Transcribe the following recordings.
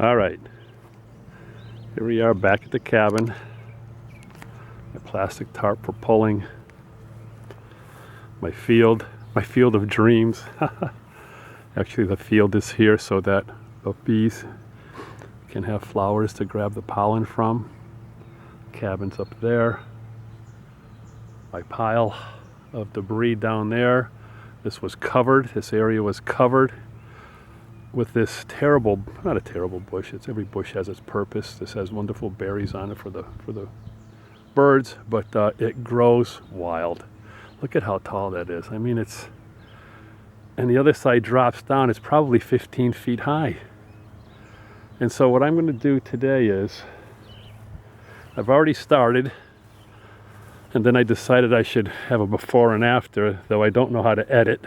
All right, here we are back at the cabin. My plastic tarp for pulling. My field of dreams. Actually, the field is here so that the bees can have flowers to grab the pollen from. Cabin's up there. My pile of debris down there. This area was covered with this terrible, not a terrible bush, every bush has its purpose. This has wonderful berries on it for the birds, but it grows wild. Look at how tall that is. I mean, and the other side drops down. It's probably 15 feet high. And so what I'm going to do today is, I've already started, and then I decided I should have a before and after, though I don't know how to edit.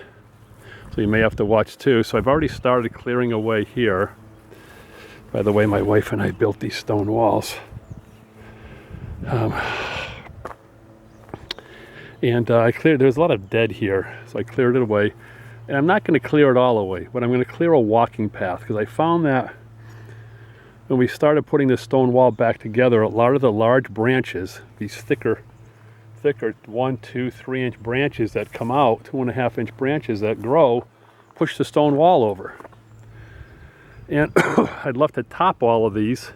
So you may have to watch too. So I've already started clearing away here. By the way, my wife and I built these stone walls. I cleared, there's a lot of dead here, so I cleared it away. And I'm not going to clear it all away, but I'm going to clear a walking path, because I found that when we started putting this stone wall back together, a lot of the large branches, these thicker 1, 2, 3 inch branches that come out, 2.5 inch branches that grow, push the stone wall over. And I'd love to top all of these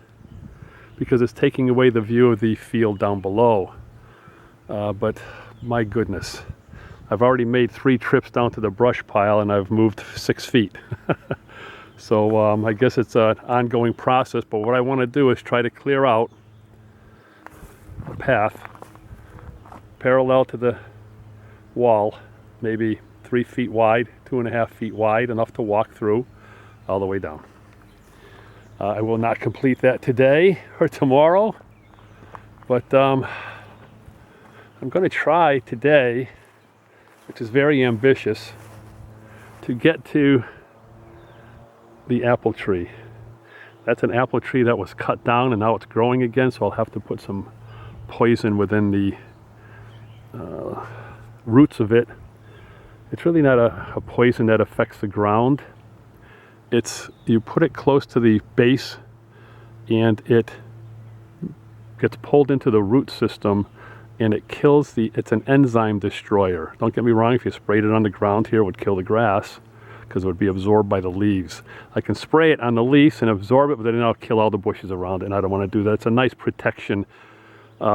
because it's taking away the view of the field down below. But my goodness, I've already made 3 trips down to the brush pile and I've moved 6 feet. So I guess it's an ongoing process, but what I want to do is try to clear out a path parallel to the wall, maybe 3 feet wide, 2.5 feet wide, enough to walk through all the way down. I will not complete that today or tomorrow, but I'm going to try today, which is very ambitious, to get to the apple tree. That's an apple tree that was cut down and now it's growing again, so I'll have to put some poison within the roots of it. It's really not a poison that affects the ground. You put it close to the base and it gets pulled into the root system and it kills it's an enzyme destroyer. Don't get me wrong, if you sprayed it on the ground here, it would kill the grass because it would be absorbed by the leaves. I can spray it on the leaves and absorb it, but then I'll kill all the bushes around it, and I don't want to do that. It's a nice protection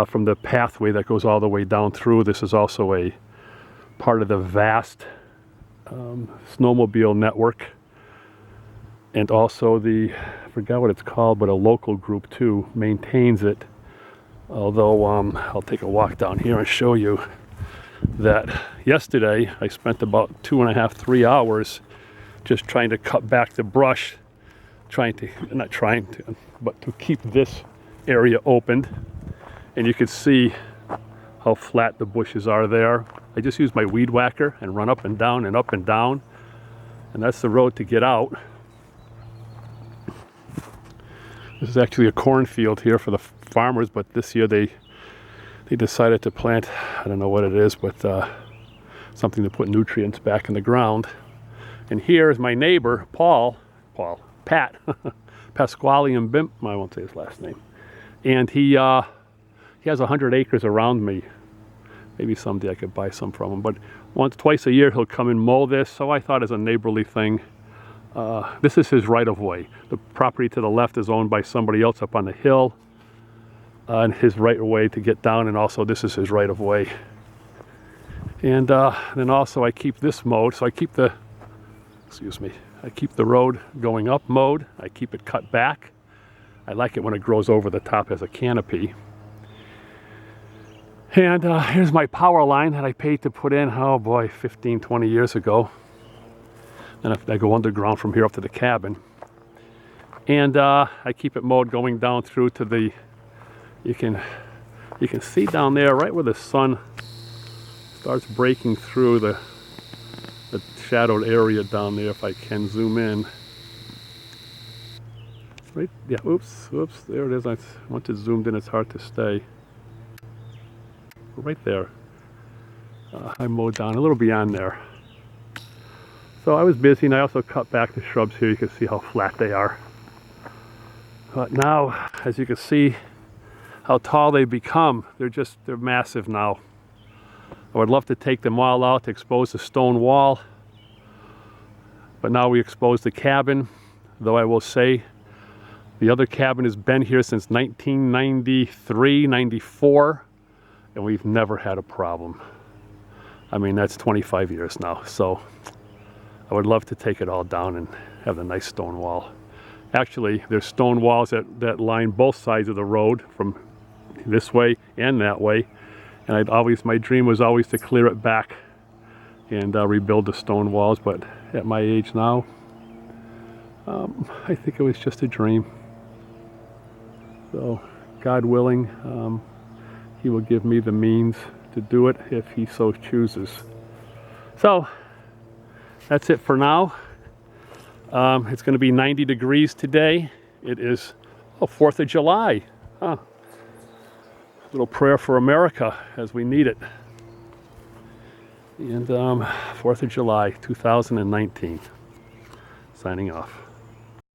from the pathway that goes all the way down through. This is also a part of the vast snowmobile network, and also I forgot what it's called, but a local group too maintains it. Although I'll take a walk down here and show you that yesterday I spent about 2.5, 3 hours just trying to cut back the brush, but to keep this area opened. And you can see how flat the bushes are there. I just use my weed whacker and run up and down and up and down. And that's the road to get out. This is actually a cornfield here for the farmers, but this year they decided to plant, I don't know what it is, but something to put nutrients back in the ground. And here is my neighbor, Pat, Pasquale and Bimp, I won't say his last name. And he has 100 acres around me. Maybe someday I could buy some from him, but twice a year he'll come and mow this, so I thought as a neighborly thing. This is his right-of-way. The property to the left is owned by somebody else up on the hill, and his right-of-way to get down, and also this is his right-of-way. And then also I keep this mowed, so I keep the road going up mowed. I keep it cut back. I like it when it grows over the top as a canopy. And here's my power line that I paid to put in, oh boy, 15, 20 years ago. And I go underground from here up to the cabin. And I keep it mowed going down through to the, you can see down there right where the sun starts breaking through the shadowed area down there, if I can zoom in. Right, yeah, oops, there it is. Once it's zoomed in, it's hard to stay. Right there. I mowed down a little beyond there. So I was busy, and I also cut back the shrubs here. You can see how flat they are. But now, as you can see how tall they've become, they're massive now. I would love to take them all out to expose the stone wall, but now we expose the cabin, though I will say the other cabin has been here since 1993, 94, and we've never had a problem. I mean, that's 25 years now, so I would love to take it all down and have a nice stone wall. Actually, there's stone walls that line both sides of the road from this way and that way. And my dream was always to clear it back and rebuild the stone walls. But at my age now, I think it was just a dream. So, God willing, He will give me the means to do it if He so chooses. So, that's it for now. It's going to be 90 degrees today. It is 4th of July. Huh. Little prayer for America as we need it. And 4th of July 2019. Signing off.